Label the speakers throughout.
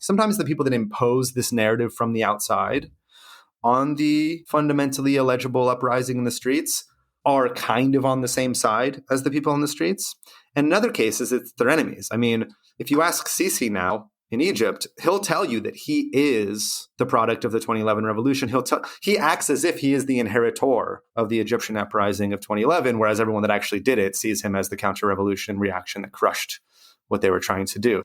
Speaker 1: sometimes the people that impose this narrative from the outside on the fundamentally illegible uprising in the streets are kind of on the same side as the people in the streets. And in other cases, it's their enemies. I mean, if you ask Sisi now in Egypt, he'll tell you that he is the product of the 2011 revolution. He acts as if he is the inheritor of the Egyptian uprising of 2011, whereas everyone that actually did it sees him as the counter-revolution reaction that crushed what they were trying to do.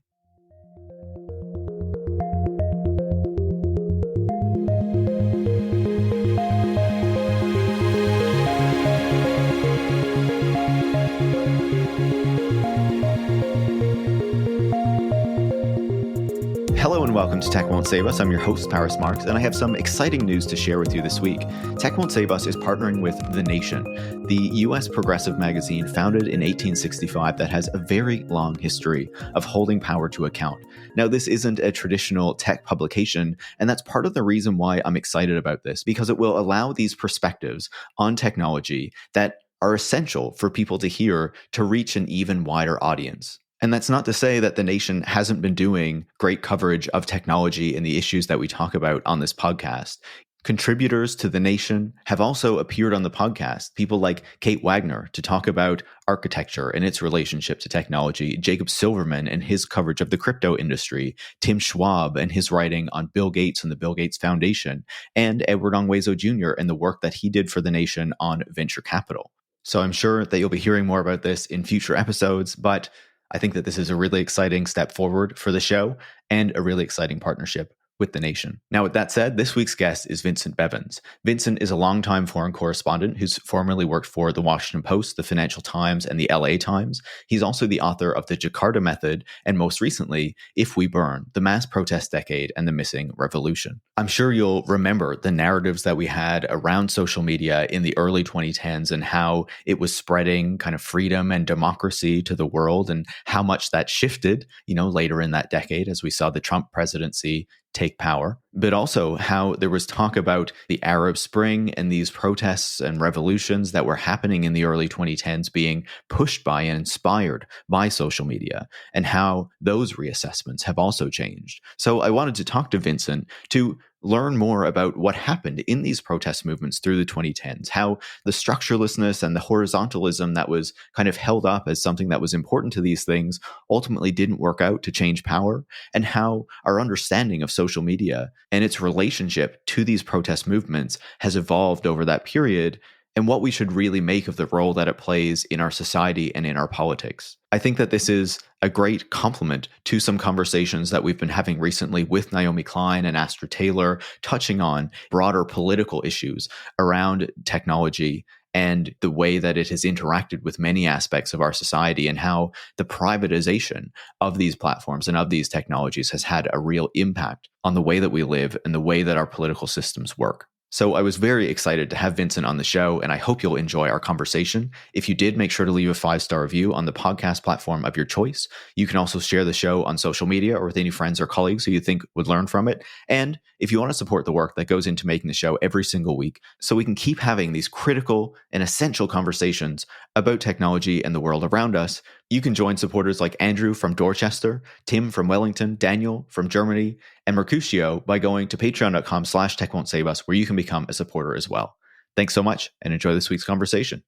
Speaker 2: Hello and welcome to Tech Won't Save Us. I'm your host, Paris Marx, and I have some exciting news to share with you this week. Tech Won't Save Us is partnering with The Nation, the U.S. progressive magazine founded in 1865 that has a very long history of holding power to account. Now, this isn't a traditional tech publication, and that's part of the reason why I'm excited about this, because it will allow these perspectives on technology that are essential for people to hear to reach an even wider audience. And that's not to say that The Nation hasn't been doing great coverage of technology and the issues that we talk about on this podcast. Contributors to The Nation have also appeared on the podcast, people like Kate Wagner to talk about architecture and its relationship to technology, Jacob Silverman and his coverage of the crypto industry, Tim Schwab and his writing on Bill Gates and the Bill Gates Foundation, and Edward Ongwezo Jr. and the work that he did for The Nation on venture capital. So I'm sure that you'll be hearing more about this in future episodes, but I think that this is a really exciting step forward for the show and a really exciting partnership with The Nation. Now, with that said, this week's guest is Vincent Bevins. Vincent is a longtime foreign correspondent who's formerly worked for The Washington Post, The Financial Times, and the LA Times. He's also the author of The Jakarta Method, and most recently, If We Burn, The Mass Protest Decade and the Missing Revolution. I'm sure you'll remember the narratives that we had around social media in the early 2010s and how it was spreading kind of freedom and democracy to the world, and how much that shifted, later in that decade as we saw the Trump presidency take power, but also how there was talk about the Arab Spring and these protests and revolutions that were happening in the early 2010s being pushed by and inspired by social media, and how those reassessments have also changed. So I wanted to talk to Vincent to learn more about what happened in these protest movements through the 2010s, how the structurelessness and the horizontalism that was kind of held up as something that was important to these things ultimately didn't work out to change power, and how our understanding of social media and its relationship to these protest movements has evolved over that period, and what we should really make of the role that it plays in our society and in our politics. I think that this is a great complement to some conversations that we've been having recently with Naomi Klein and Astra Taylor, touching on broader political issues around technology and the way that it has interacted with many aspects of our society, and how the privatization of these platforms and of these technologies has had a real impact on the way that we live and the way that our political systems work. So I was very excited to have Vincent on the show, and I hope you'll enjoy our conversation. If you did, make sure to leave a 5-star review on the podcast platform of your choice. You can also share the show on social media or with any friends or colleagues who you think would learn from it. And if you want to support the work that goes into making the show every single week, so we can keep having these critical and essential conversations about technology and the world around us, you can join supporters like Andrew from Dorchester, Tim from Wellington, Daniel from Germany, and Mercutio by going to patreon.com/techwon'tsaveus, where you can become a supporter as well. Thanks so much, and enjoy this week's conversation.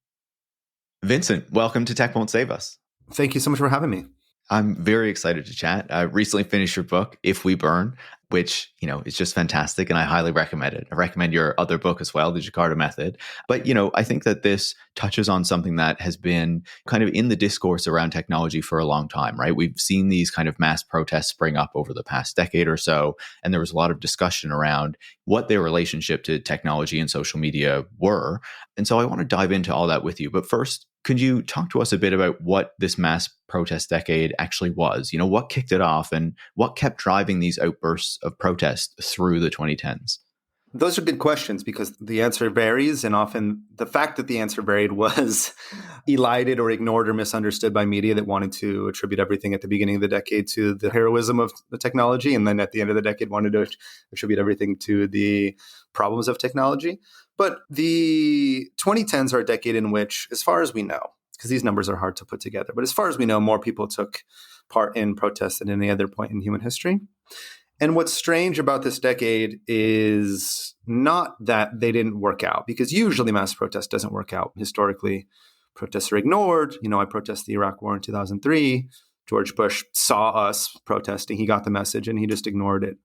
Speaker 2: Vincent, welcome to Tech Won't Save Us.
Speaker 1: Thank you so much for having me.
Speaker 2: I'm very excited to chat. I recently finished your book, If We Burn, which, is just fantastic, and I highly recommend it. I recommend your other book as well, The Jakarta Method. But, I think that this touches on something that has been kind of in the discourse around technology for a long time, right? We've seen these kind of mass protests spring up over the past decade or so, and there was a lot of discussion around what their relationship to technology and social media were. And so I want to dive into all that with you. But first, could you talk to us a bit about what this mass protest decade actually was? What kicked it off and what kept driving these outbursts of protest through the 2010s?
Speaker 1: Those are good questions because the answer varies, and often the fact that the answer varied was elided or ignored or misunderstood by media that wanted to attribute everything at the beginning of the decade to the heroism of the technology, and then at the end of the decade wanted to attribute everything to the problems of technology. But the 2010s are a decade in which, as far as we know, because these numbers are hard to put together, but as far as we know, more people took part in protests than any other point in human history. And what's strange about this decade is not that they didn't work out, because usually mass protest doesn't work out. Historically, protests are ignored. I protested the Iraq War in 2003. George Bush saw us protesting. He got the message and he just ignored it.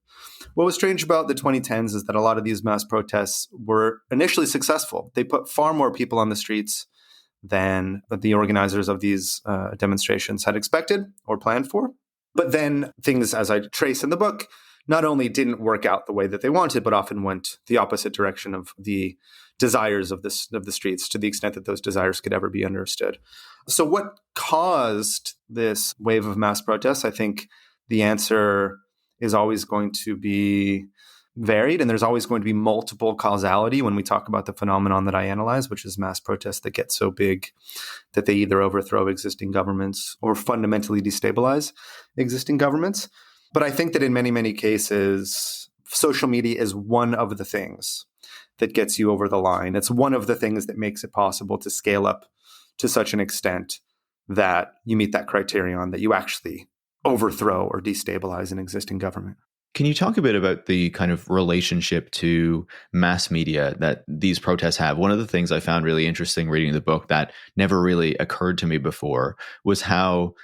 Speaker 1: What was strange about the 2010s is that a lot of these mass protests were initially successful. They put far more people on the streets than the organizers of these demonstrations had expected or planned for. But then things, as I trace in the book, not only didn't work out the way that they wanted, but often went the opposite direction of the desires of the streets, to the extent that those desires could ever be understood. So what caused this wave of mass protests? I think the answer is always going to be varied, and there's always going to be multiple causality when we talk about the phenomenon that I analyze, which is mass protests that get so big that they either overthrow existing governments or fundamentally destabilize existing governments. But I think that in many, many cases, social media is one of the things that gets you over the line. It's one of the things that makes it possible to scale up to such an extent that you meet that criterion, that you actually overthrow or destabilize an existing government.
Speaker 2: Can you talk a bit about the kind of relationship to mass media that these protests have? One of the things I found really interesting reading the book that never really occurred to me before was how,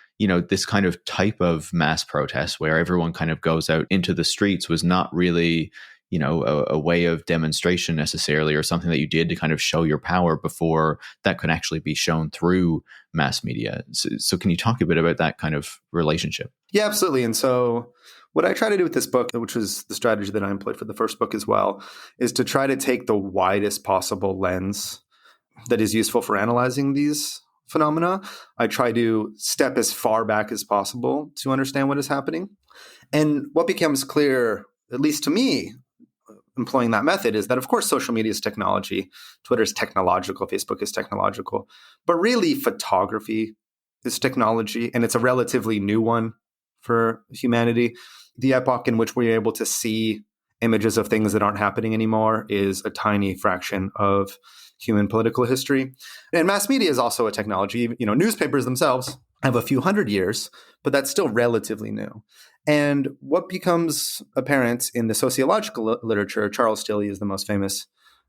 Speaker 2: this kind of type of mass protest where everyone kind of goes out into the streets was not really, a way of demonstration necessarily, or something that you did to kind of show your power before that could actually be shown through mass media. So can you talk a bit about that kind of relationship?
Speaker 1: Yeah, absolutely. And so what I try to do with this book, which was the strategy that I employed for the first book as well, is to try to take the widest possible lens that is useful for analyzing these phenomena. I try to step as far back as possible to understand what is happening. And what becomes clear, at least to me, employing that method, is that, of course, social media is technology. Twitter is technological. Facebook is technological. But really, photography is technology, and it's a relatively new one for humanity. The epoch in which we're able to see images of things that aren't happening anymore is a tiny fraction of human political history. And mass media is also a technology. Newspapers themselves have a few hundred years, but that's still relatively new. And what becomes apparent in the sociological literature, Charles Tilley is the most famous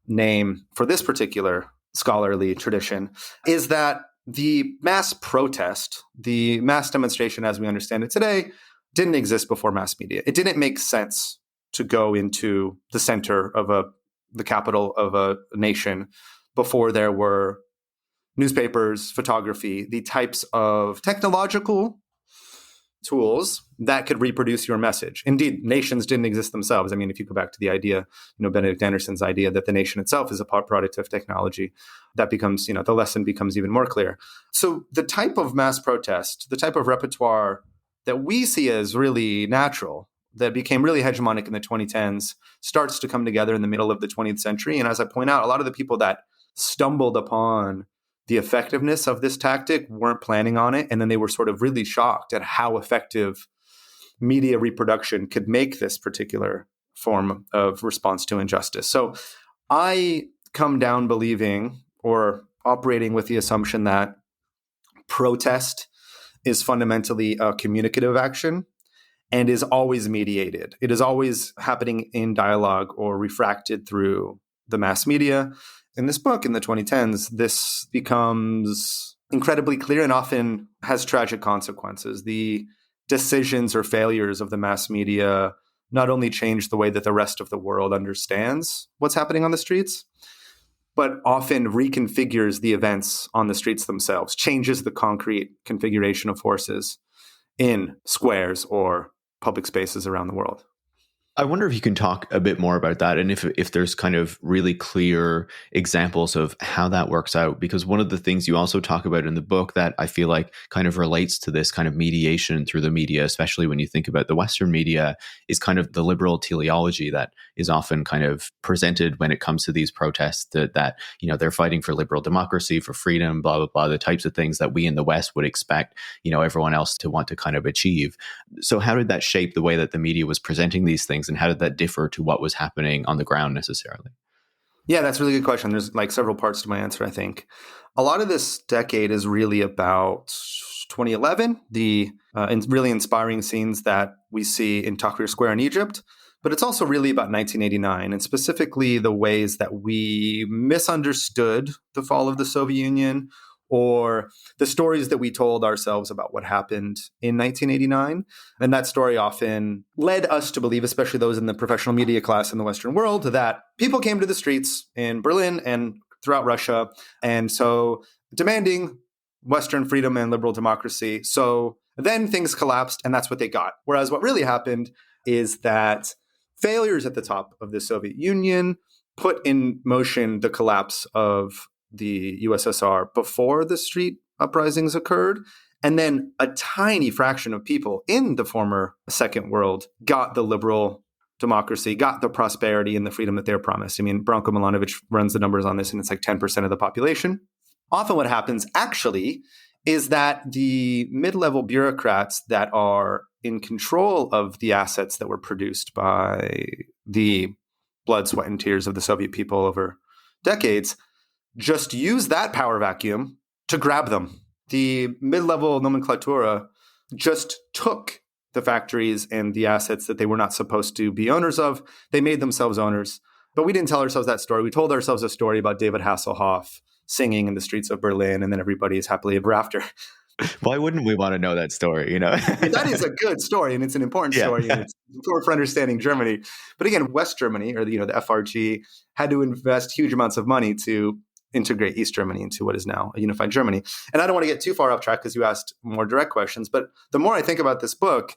Speaker 1: name for this particular scholarly tradition, is that the mass protest, the mass demonstration as we understand it today, didn't exist before mass media. It didn't make sense to go into the center of the capital of a nation before there were newspapers, photography, the types of technological tools that could reproduce your message. Indeed, nations didn't exist themselves. I mean, if you go back to the idea, Benedict Anderson's idea that the nation itself is a product of technology, that becomes, the lesson becomes even more clear. So the type of mass protest, the type of repertoire that we see as really natural, that became really hegemonic in the 2010s, starts to come together in the middle of the 20th century. And as I point out, a lot of the people that stumbled upon the effectiveness of this tactic weren't planning on it. And then they were sort of really shocked at how effective media reproduction could make this particular form of response to injustice. So I come down believing, or operating with the assumption, that protest is fundamentally a communicative action and is always mediated. It is always happening in dialogue or refracted through the mass media. In this book, in the 2010s, this becomes incredibly clear and often has tragic consequences. The decisions or failures of the mass media not only change the way that the rest of the world understands what's happening on the streets, but often reconfigures the events on the streets themselves, changes the concrete configuration of forces in squares or public spaces around the world.
Speaker 2: I wonder if you can talk a bit more about that, and if there's kind of really clear examples of how that works out, because one of the things you also talk about in the book that I feel like kind of relates to this kind of mediation through the media, especially when you think about the Western media, is kind of the liberal teleology that is often kind of presented when it comes to these protests, that they're fighting for liberal democracy, for freedom, blah, blah, blah, the types of things that we in the West would expect, everyone else to want to kind of achieve. So how did that shape the way that the media was presenting these things? And how did that differ to what was happening on the ground necessarily?
Speaker 1: Yeah, that's a really good question. There's several parts to my answer, I think. A lot of this decade is really about 2011, the and really inspiring scenes that we see in Tahrir Square in Egypt. But it's also really about 1989, and specifically the ways that we misunderstood the fall of the Soviet Union, or the stories that we told ourselves about what happened in 1989. And that story often led us to believe, especially those in the professional media class in the Western world, that people came to the streets in Berlin and throughout Russia, and so demanding Western freedom and liberal democracy. So then things collapsed, and that's what they got. Whereas what really happened is that failures at the top of the Soviet Union put in motion the collapse of the USSR before the street uprisings occurred. And then a tiny fraction of people in the former Second World got the liberal democracy, got the prosperity and the freedom that they're promised. I mean, Branko Milanovic runs the numbers on this, and it's like 10% of the population. Often what happens actually is that the mid-level bureaucrats that are in control of the assets that were produced by the blood, sweat, and tears of the Soviet people over decades just use that power vacuum to grab them. The mid-level nomenclatura just took the factories and the assets that they were not supposed to be owners of. They made themselves owners. But we didn't tell ourselves that story. We told ourselves a story about David Hasselhoff singing in the streets of Berlin, and then everybody is happily ever after.
Speaker 2: Why wouldn't we want to know that story? You know,
Speaker 1: that is a good story, and it's an important story, and it's important for understanding Germany. But again, West Germany, or the FRG, had to invest huge amounts of money to integrate East Germany into what is now a unified Germany. And I don't want to get too far off track because you asked more direct questions. But the more I think about this book,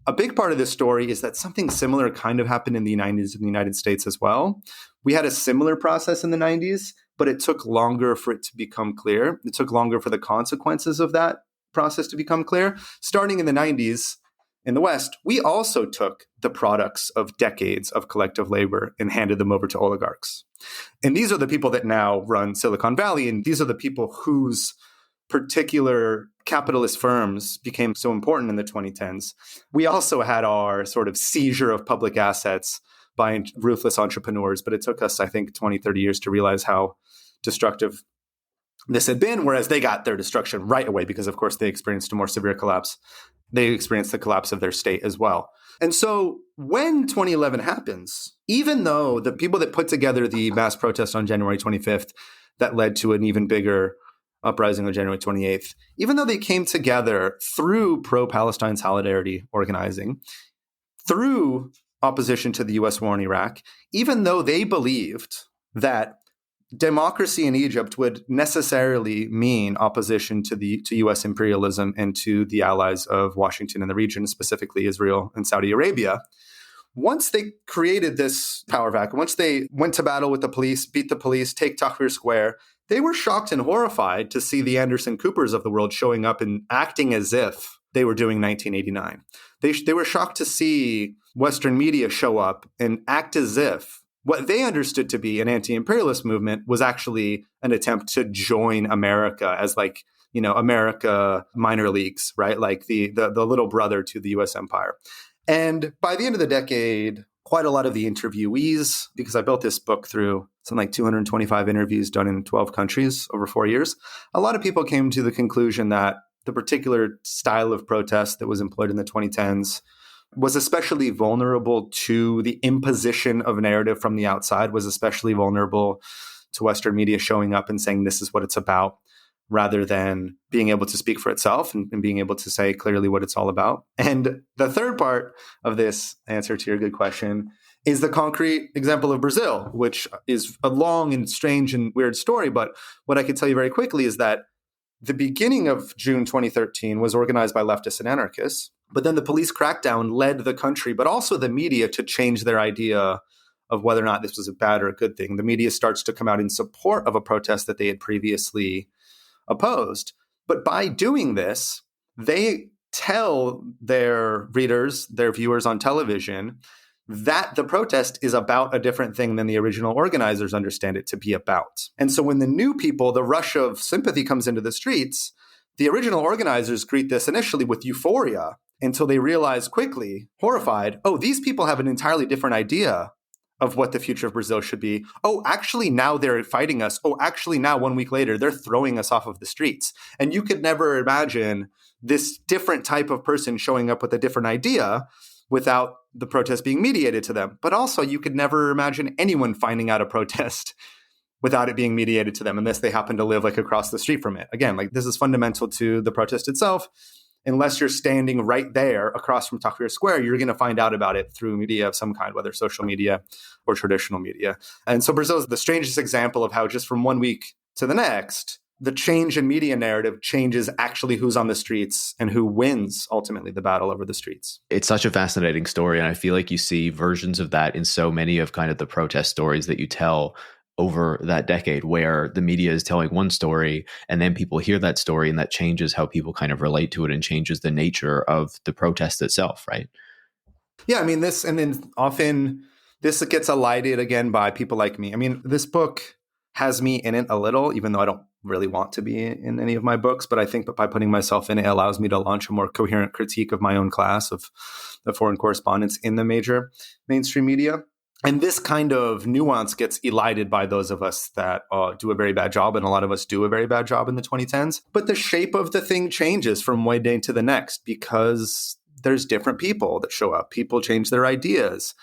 Speaker 1: a big part of this story is that something similar kind of happened in the 90s in the United States as well. We had a similar process in the 90s, but it took longer for it to become clear. It took longer for the consequences of that process to become clear. Starting in the 90s in the West, we also took the products of decades of collective labor and handed them over to oligarchs. And these are the people that now run Silicon Valley, and these are the people whose particular capitalist firms became so important in the 2010s. We also had our sort of seizure of public assets by ruthless entrepreneurs, but it took us, I think, 20, 30 years to realize how destructive this had been, whereas they got their destruction right away because, of course, they experienced a more severe collapse. They experienced the collapse of their state as well. And so when 2011 happens, even though the people that put together the mass protest on January 25th that led to an even bigger uprising on January 28th, even though they came together through pro-Palestine solidarity organizing, through opposition to the U.S. war in Iraq, even though they believed that democracy in Egypt would necessarily mean opposition to U.S. imperialism and to the allies of Washington in the region, specifically Israel and Saudi Arabia. Once they created this power vacuum, once they went to battle with the police, beat the police, take Tahrir Square, they were shocked and horrified to see the Anderson Coopers of the world showing up and acting as if they were doing 1989. They were shocked to see Western media show up and act as if what they understood to be an anti-imperialist movement was actually an attempt to join America as America minor leagues, right? Like the little brother to the U.S. empire. And by the end of the decade, quite a lot of the interviewees, because I built this book through something like 225 interviews done in 12 countries over 4 years, a lot of people came to the conclusion that the particular style of protest that was employed in the 2010s was especially vulnerable to the imposition of narrative from the outside, was especially vulnerable to Western media showing up and saying this is what it's about, rather than being able to speak for itself and being able to say clearly what it's all about. And the third part of this answer to your good question is the concrete example of Brazil, which is a long and strange and weird story. But what I could tell you very quickly is that the beginning of June 2013 was organized by leftists and anarchists. But then the police crackdown led the country, but also the media, to change their idea of whether or not this was a bad or a good thing. The media starts to come out in support of a protest that they had previously opposed. But by doing this, they tell their readers, their viewers on television, that the protest is about a different thing than the original organizers understand it to be about. And so when the new people, the rush of sympathy comes into the streets, the original organizers greet this initially with euphoria until they realize quickly, horrified, oh, these people have an entirely different idea of what the future of Brazil should be. Oh, actually, now they're fighting us. Oh, actually, now 1 week later, they're throwing us off of the streets. And you could never imagine this different type of person showing up with a different idea without the protest being mediated to them. But also, you could never imagine anyone finding out a protest without it being mediated to them, unless they happen to live like across the street from it. Again, like this is fundamental to the protest itself. Unless you're standing right there across from Tahrir Square, you're going to find out about it through media of some kind, whether social media or traditional media. And so Brazil is the strangest example of how just from one week to the next, the change in media narrative changes actually who's on the streets and who wins ultimately the battle over the streets.
Speaker 2: It's such a fascinating story. And I feel like you see versions of that in so many of kind of the protest stories that you tell over that decade, where the media is telling one story and then people hear that story and that changes how people kind of relate to it and changes the nature of the protest itself, right?
Speaker 1: Yeah, I mean, this, and then often this gets elided again by people like me. I mean, this book has me in it a little, even though I don't really want to be in any of my books, but I think that by putting myself in it, it allows me to launch a more coherent critique of my own class of the foreign correspondents in the major mainstream media. And this kind of nuance gets elided by those of us that do a very bad job, and a lot of us do a very bad job in the 2010s. But the shape of the thing changes from one day to the next because there's different people that show up. People change their ideas.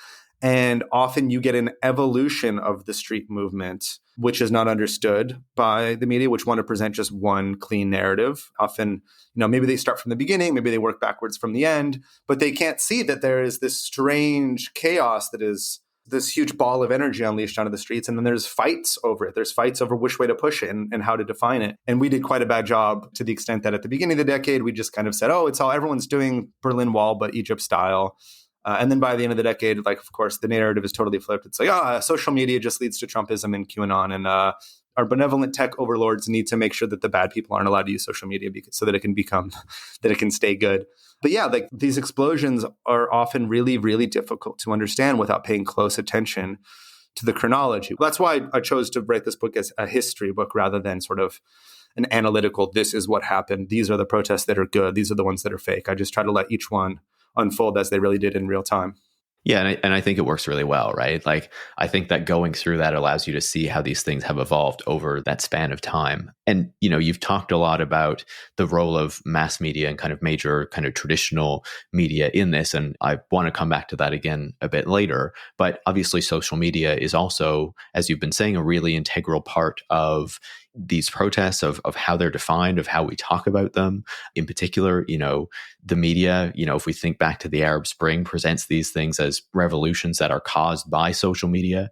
Speaker 1: And often you get an evolution of the street movement, which is not understood by the media, which want to present just one clean narrative. Often, maybe they start from the beginning, maybe they work backwards from the end, but they can't see that there is this strange chaos that is this huge ball of energy unleashed onto the streets. And then there's fights over it. There's fights over which way to push it and how to define it. And we did quite a bad job to the extent that at the beginning of the decade, we just kind of said, everyone's doing Berlin Wall, but Egypt style. And then by the end of the decade, like, of course, the narrative is totally flipped. It's like, social media just leads to Trumpism and QAnon. And our benevolent tech overlords need to make sure that the bad people aren't allowed to use social media so that it can stay good. But yeah, like these explosions are often really, really difficult to understand without paying close attention to the chronology. That's why I chose to write this book as a history book rather than sort of an analytical, this is what happened. These are the protests that are good. These are the ones that are fake. I just try to let each one unfold as they really did in real time.
Speaker 2: Yeah, and I think it works really well, right? Like, I think that going through that allows you to see how these things have evolved over that span of time. And, you've talked a lot about the role of mass media and kind of major kind of traditional media in this. And I want to come back to that again a bit later. But obviously, social media is also, as you've been saying, a really integral part of these protests, of how they're defined, of how we talk about them. In particular, the media, if we think back to the Arab Spring, presents these things as revolutions that are caused by social media,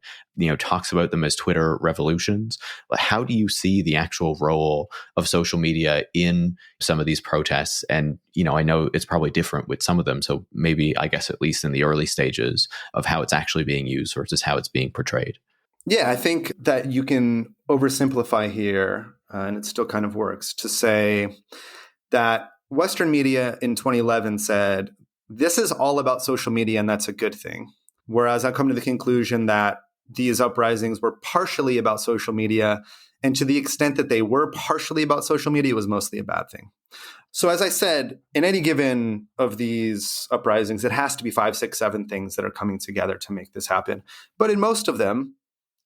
Speaker 2: talks about them as Twitter revolutions. But how do you see the actual role of social media in some of these protests? And, I know it's probably different with some of them. So maybe, I guess, at least in the early stages of how it's actually being used versus how it's being portrayed.
Speaker 1: Yeah, I think that you can oversimplify here, and it still kind of works, to say that Western media in 2011 said, this is all about social media and that's a good thing. Whereas I come to the conclusion that these uprisings were partially about social media, and to the extent that they were partially about social media, it was mostly a bad thing. So as I said, in any given of these uprisings, it has to be 5, 6, 7 things that are coming together to make this happen. But in most of them,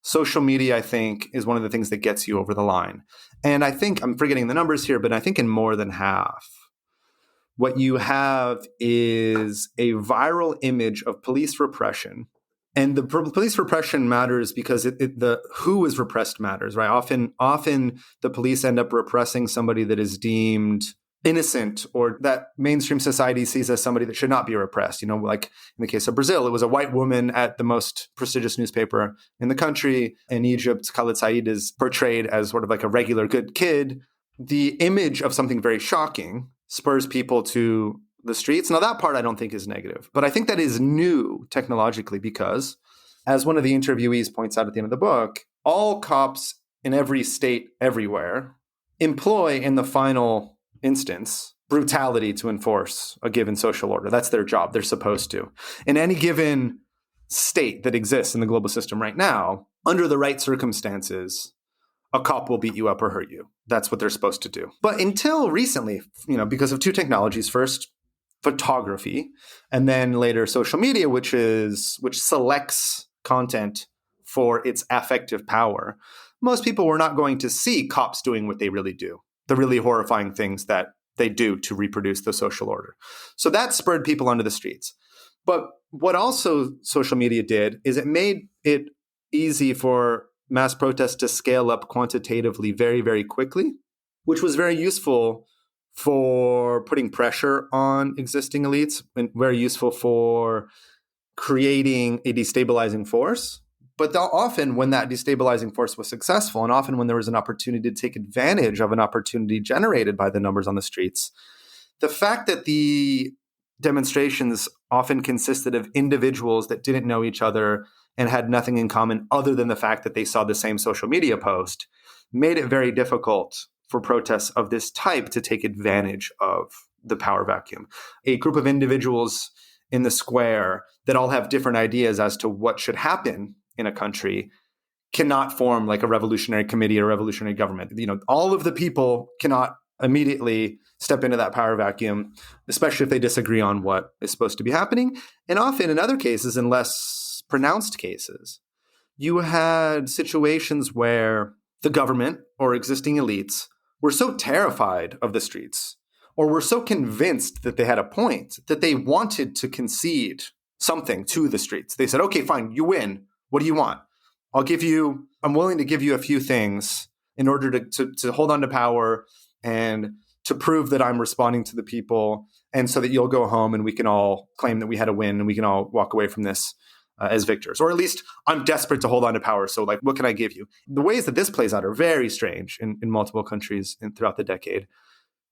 Speaker 1: social media, I think, is one of the things that gets you over the line. And I think, I'm forgetting the numbers here, but I think in more than half, what you have is a viral image of police repression. And the police repression matters because the who is repressed matters, right? Often the police end up repressing somebody that is deemed innocent or that mainstream society sees as somebody that should not be repressed. Like in the case of Brazil, it was a white woman at the most prestigious newspaper in the country. In Egypt, Khaled Said is portrayed as sort of like a regular good kid. The image of something very shocking spurs people to the streets. Now, that part I don't think is negative, but I think that is new technologically because, as one of the interviewees points out at the end of the book, all cops in every state everywhere employ in the final instance brutality to enforce a given social order. That's their job. They're supposed to. In any given state that exists in the global system right now, under the right circumstances, a cop will beat you up or hurt you. That's what they're supposed to do. But until recently, because of two technologies, first photography, and then later social media, which selects content for its affective power, most people were not going to see cops doing what they really do, the really horrifying things that they do to reproduce the social order. So that spurred people onto the streets. But what also social media did is it made it easy for mass protests to scale up quantitatively very, very quickly, which was very useful for putting pressure on existing elites and very useful for creating a destabilizing force. But often when that destabilizing force was successful, and often when there was an opportunity to take advantage of an opportunity generated by the numbers on the streets, the fact that the demonstrations often consisted of individuals that didn't know each other and had nothing in common other than the fact that they saw the same social media post made it very difficult for protests of this type to take advantage of the power vacuum. A group of individuals in the square that all have different ideas as to what should happen in a country cannot form like a revolutionary committee or revolutionary government. All of the people cannot immediately step into that power vacuum, especially if they disagree on what is supposed to be happening. And often in other cases, in less pronounced cases, you had situations where the government or existing elites were so terrified of the streets or were so convinced that they had a point that they wanted to concede something to the streets. They said, okay, fine, you win. What do you want? I'm willing to give you a few things in order to hold on to power and to prove that I'm responding to the people, and so that you'll go home and we can all claim that we had a win and we can all walk away from this as victors. Or at least I'm desperate to hold on to power, so like, what can I give you? The ways that this plays out are very strange in multiple countries throughout the decade.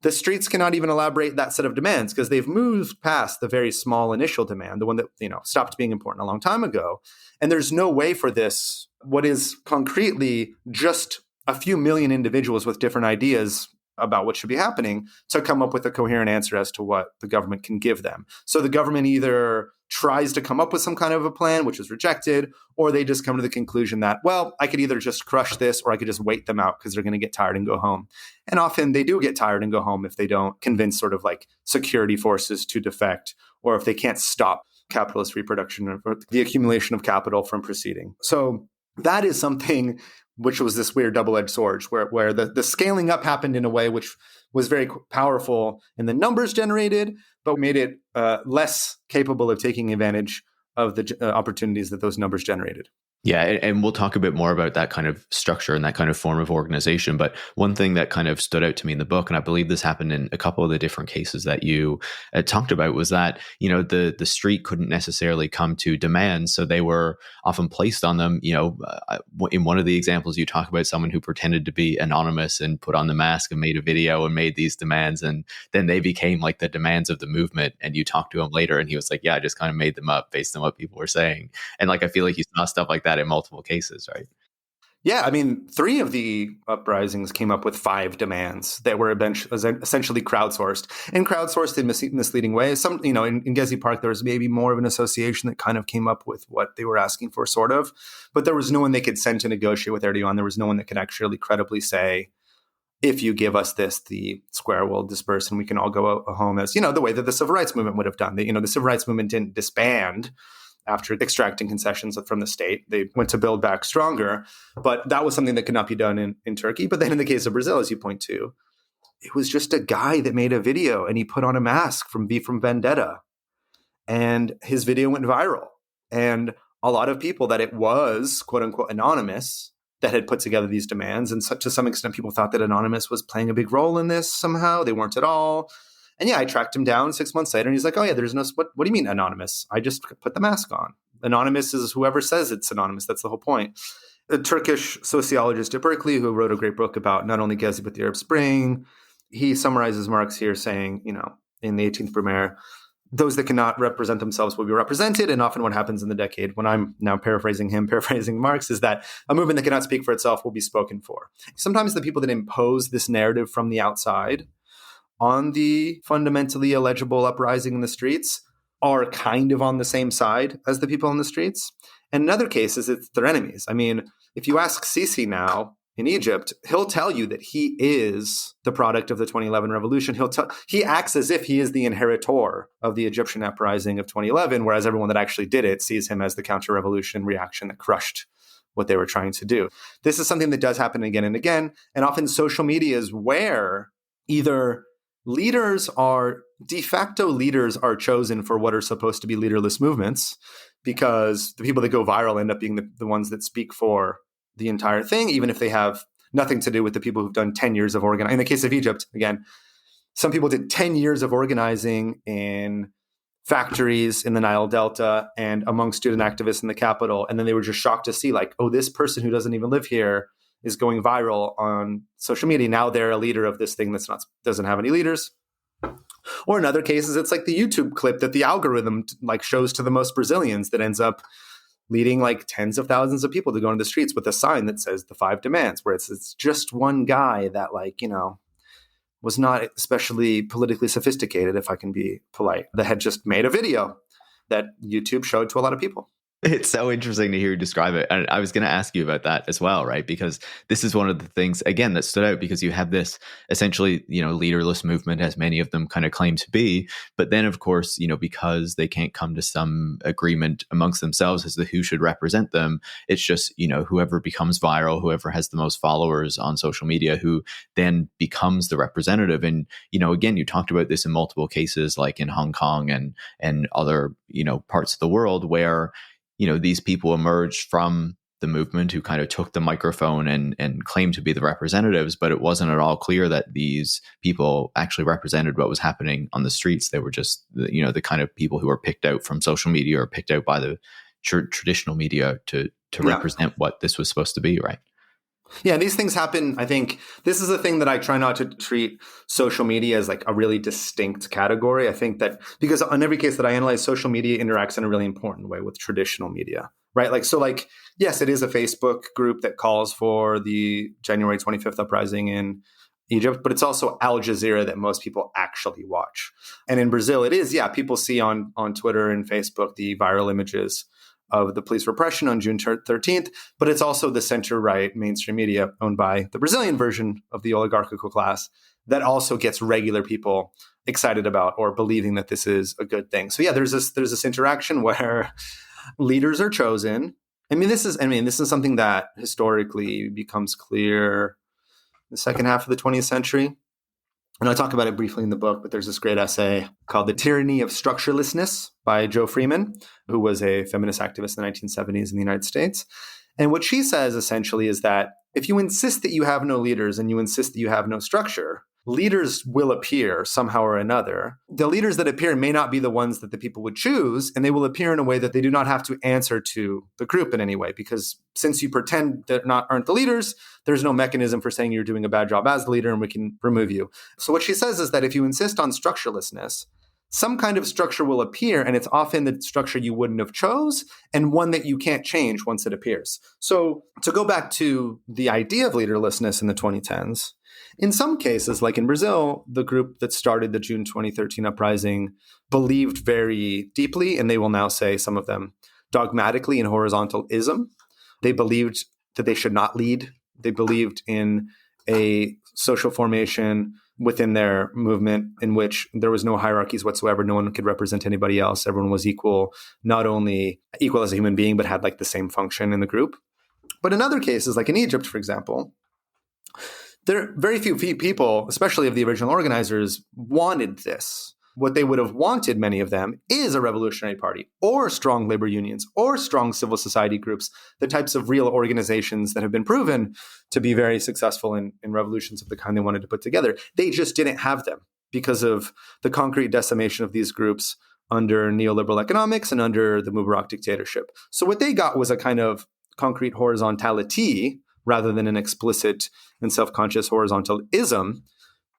Speaker 1: The streets cannot even elaborate that set of demands because they've moved past the very small initial demand, the one that stopped being important a long time ago. And there's no way for this, what is concretely just a few million individuals with different ideas about what should be happening, to come up with a coherent answer as to what the government can give them. So the government either tries to come up with some kind of a plan, which is rejected, or they just come to the conclusion that, well, I could either just crush this or I could just wait them out because they're going to get tired and go home. And often they do get tired and go home if they don't convince sort of like security forces to defect, or if they can't stop capitalist reproduction or the accumulation of capital from proceeding. So that is something which was this weird double-edged sword where the scaling up happened in a way which was very powerful in the numbers generated, but made it less capable of taking advantage of the opportunities that those numbers generated.
Speaker 2: Yeah, and we'll talk a bit more about that kind of structure and that kind of form of organization. But one thing that kind of stood out to me in the book, and I believe this happened in a couple of the different cases that you talked about, was that, the street couldn't necessarily come to demands. So they were often placed on them. In one of the examples, you talk about someone who pretended to be anonymous and put on the mask and made a video and made these demands. And then they became like the demands of the movement. And you talked to him later and he was like, yeah, I just kind of made them up based on what people were saying. And like, I feel like you saw stuff like that in multiple cases, right?
Speaker 1: Yeah, I mean, 3 of the uprisings came up with 5 demands that were essentially crowdsourced, and crowdsourced in misleading ways. Some, in Gezi Park, there was maybe more of an association that kind of came up with what they were asking for, sort of, but there was no one they could send to negotiate with Erdogan. There was no one that could actually credibly say, if you give us this, the square will disperse and we can all go home as, the way that the civil rights movement would have done. The civil rights movement didn't disband after extracting concessions from the state. They went to build back stronger, but that was something that could not be done in Turkey. But then in the case of Brazil, as you point to, it was just a guy that made a video and he put on a mask from V for Vendetta, and his video went viral. And a lot of people that it was, quote unquote, anonymous that had put together these demands. And to some extent, people thought that Anonymous was playing a big role in this somehow. They weren't at all. And yeah, I tracked him down 6 months later and he's like, oh yeah, there's no, what do you mean anonymous? I just put the mask on. Anonymous is whoever says it's anonymous. That's the whole point. A Turkish sociologist at Berkeley who wrote a great book about not only Gezi, but the Arab Spring, he summarizes Marx here saying, in the 18th Brumaire, those that cannot represent themselves will be represented. And often what happens in the decade, when I'm now paraphrasing Marx, is that a movement that cannot speak for itself will be spoken for. Sometimes the people that impose this narrative from the outside on the fundamentally illegible uprising in the streets are kind of on the same side as the people in the streets. And in other cases, it's their enemies. I mean, if you ask Sisi now in Egypt, he'll tell you that he is the product of the 2011 revolution. He acts as if he is the inheritor of the Egyptian uprising of 2011, whereas everyone that actually did it sees him as the counter-revolution reaction that crushed what they were trying to do. This is something that does happen again and again. And often social media is where either de facto leaders are chosen for what are supposed to be leaderless movements, because the people that go viral end up being the ones that speak for the entire thing, even if they have nothing to do with the people who've done 10 years of organizing. In the case of Egypt, again, some people did 10 years of organizing in factories in the Nile Delta and among student activists in the capital. And then they were just shocked to see, like, oh, this person who doesn't even live here is going viral on social media. Now they're a leader of this thing doesn't have any leaders. Or in other cases, it's like the YouTube clip that the algorithm like shows to the most Brazilians that ends up leading like tens of thousands of people to go into the streets with a sign that says the 5 demands, where it's just one guy that, like, you know, was not especially politically sophisticated, if I can be polite, that had just made a video that YouTube showed to a lot of people.
Speaker 2: It's so interesting to hear you describe it. And I was going to ask you about that as well, right? Because this is one of the things, again, that stood out, because you have this essentially, you know, leaderless movement, as many of them kind of claim to be. But then, of course, you know, because they can't come to some agreement amongst themselves as to who should represent them, it's just, you know, whoever becomes viral, whoever has the most followers on social media, who then becomes the representative. And, you know, again, you talked about this in multiple cases, like in Hong Kong and other, you know, parts of the world where, you know, these people emerged from the movement who kind of took the microphone and claimed to be the representatives, but it wasn't at all clear that these people actually represented what was happening on the streets. They were just, you know, the kind of people who were picked out from social media or picked out by the traditional media to represent what this was supposed to be, right?
Speaker 1: Yeah, these things happen. I think this is a thing that I try not to treat social media as like a really distinct category. I think that because on every case that I analyze, social media interacts in a really important way with traditional media, right? Like, so like, yes, it is a Facebook group that calls for the January 25th uprising in Egypt, but it's also Al Jazeera that most people actually watch. And in Brazil, it is, people see on Twitter and Facebook the viral images of the police repression on June 13th, but it's also the center-right mainstream media owned by the Brazilian version of the oligarchical class that also gets regular people excited about or believing that this is a good thing. So there's this interaction where leaders are chosen. This is something that historically becomes clear in the second half of the 20th century. And I talk about it briefly in the book, but there's this great essay called The Tyranny of Structurelessness by Jo Freeman, who was a feminist activist in the 1970s in the United States. And what she says essentially is that if you insist that you have no leaders and you insist that you have no structure, leaders will appear somehow or another. The leaders that appear may not be the ones that the people would choose, and they will appear in a way that they do not have to answer to the group in any way, because since you pretend that aren't the leaders, there's no mechanism for saying you're doing a bad job as the leader and we can remove you. So what she says is that if you insist on structurelessness, some kind of structure will appear, and it's often the structure you wouldn't have chose and one that you can't change once it appears. So to go back to the idea of leaderlessness in the 2010s, in some cases, like in Brazil, the group that started the June 2013 uprising believed very deeply, and they will now say, some of them, dogmatically in horizontalism. They believed that they should not lead. They believed in a social formation within their movement in which there was no hierarchies whatsoever. No one could represent anybody else. Everyone was equal, not only equal as a human being, but had like the same function in the group. But in other cases, like in Egypt, for example, there are very few people, especially of the original organizers, wanted this. What they would have wanted, many of them, is a revolutionary party or strong labor unions or strong civil society groups, the types of real organizations that have been proven to be very successful in revolutions of the kind they wanted to put together. They just didn't have them because of the concrete decimation of these groups under neoliberal economics and under the Mubarak dictatorship. So what they got was a kind of concrete horizontality rather than an explicit and self-conscious horizontalism.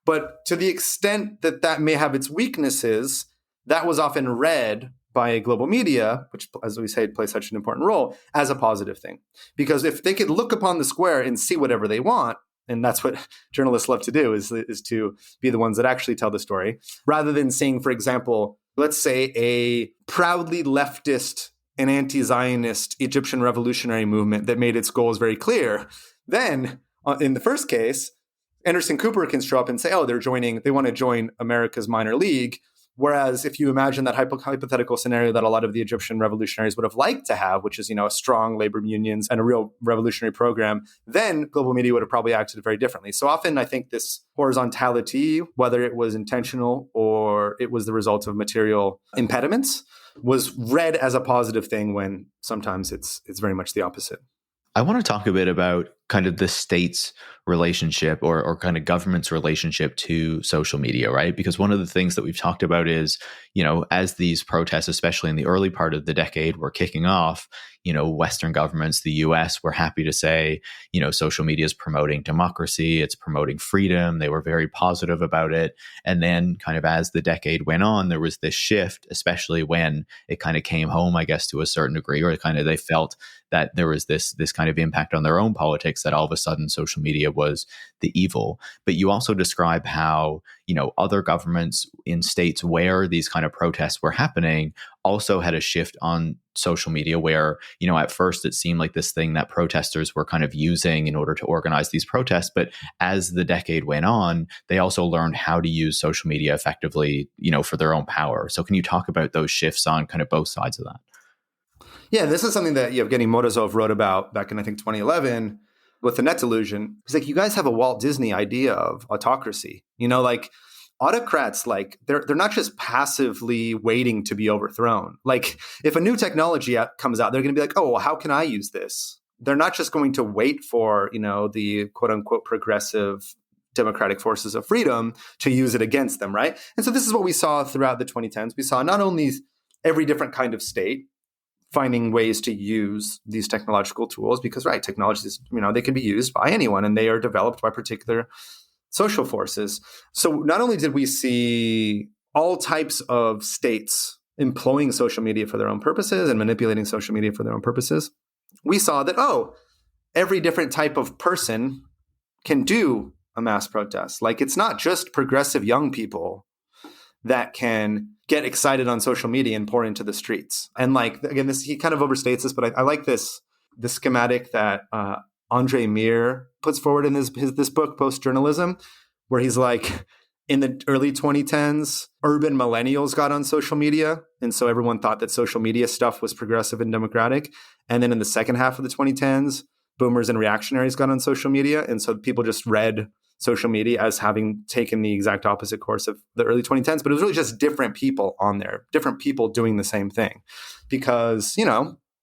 Speaker 1: But to the extent that that may have its weaknesses, that was often read by global media, which, as we say, plays such an important role, as a positive thing. Because if they could look upon the square and see whatever they want, and that's what journalists love to do, is to be the ones that actually tell the story, rather than seeing, for example, let's say a proudly leftist and anti-Zionist Egyptian revolutionary movement that made its goals very clear, then in the first case, Anderson Cooper can show up and say, oh, they want to join America's minor league, Whereas if you imagine that hypothetical scenario that a lot of the Egyptian revolutionaries would have liked to have, which is, a strong labor unions and a real revolutionary program, then global media would have probably acted very differently. So often I think this horizontality, whether it was intentional or it was the result of material impediments, was read as a positive thing when sometimes it's very much the opposite.
Speaker 2: I want to talk a bit about kind of the state's relationship or kind of government's relationship to social media, right? Because one of the things that we've talked about is, as these protests, especially in the early part of the decade, were kicking off, Western governments, the US, were happy to say, social media is promoting democracy, it's promoting freedom. They were very positive about it. And then kind of as the decade went on, there was this shift, especially when it kind of came home, I guess, to a certain degree, or kind of they felt that there was this kind of impact on their own politics, that all of a sudden social media was the evil. But you also describe how, other governments in states where these kind of protests were happening also had a shift on social media where, at first it seemed like this thing that protesters were kind of using in order to organize these protests. But as the decade went on, they also learned how to use social media effectively, for their own power. So can you talk about those shifts on kind of both sides of that?
Speaker 1: Yeah, this is something that Evgeny Morozov wrote about back in, I think, 2011 with the net delusion. He's like, you guys have a Walt Disney idea of autocracy. Like autocrats, like they're not just passively waiting to be overthrown. Like if a new technology comes out, they're going to be like, oh, well, how can I use this? They're not just going to wait for, the quote unquote progressive democratic forces of freedom to use it against them, right? And so this is what we saw throughout the 2010s. We saw not only every different kind of state finding ways to use these technological tools because, right, technologies, they can be used by anyone and they are developed by particular social forces. So not only did we see all types of states employing social media for their own purposes and manipulating social media for their own purposes, we saw that, every different type of person can do a mass protest. Like it's not just progressive young people that can get excited on social media and pour into the streets. And like, again, he kind of overstates this, but I like the schematic that Andrey puts forward in this book, Post-Journalism, where he's like, in the early 2010s, urban millennials got on social media. And so everyone thought that social media stuff was progressive and democratic. And then in the second half of the 2010s, boomers and reactionaries got on social media. And so people just read social media as having taken the exact opposite course of the early 2010s. But it was really just different people on there, different people doing the same thing. Because,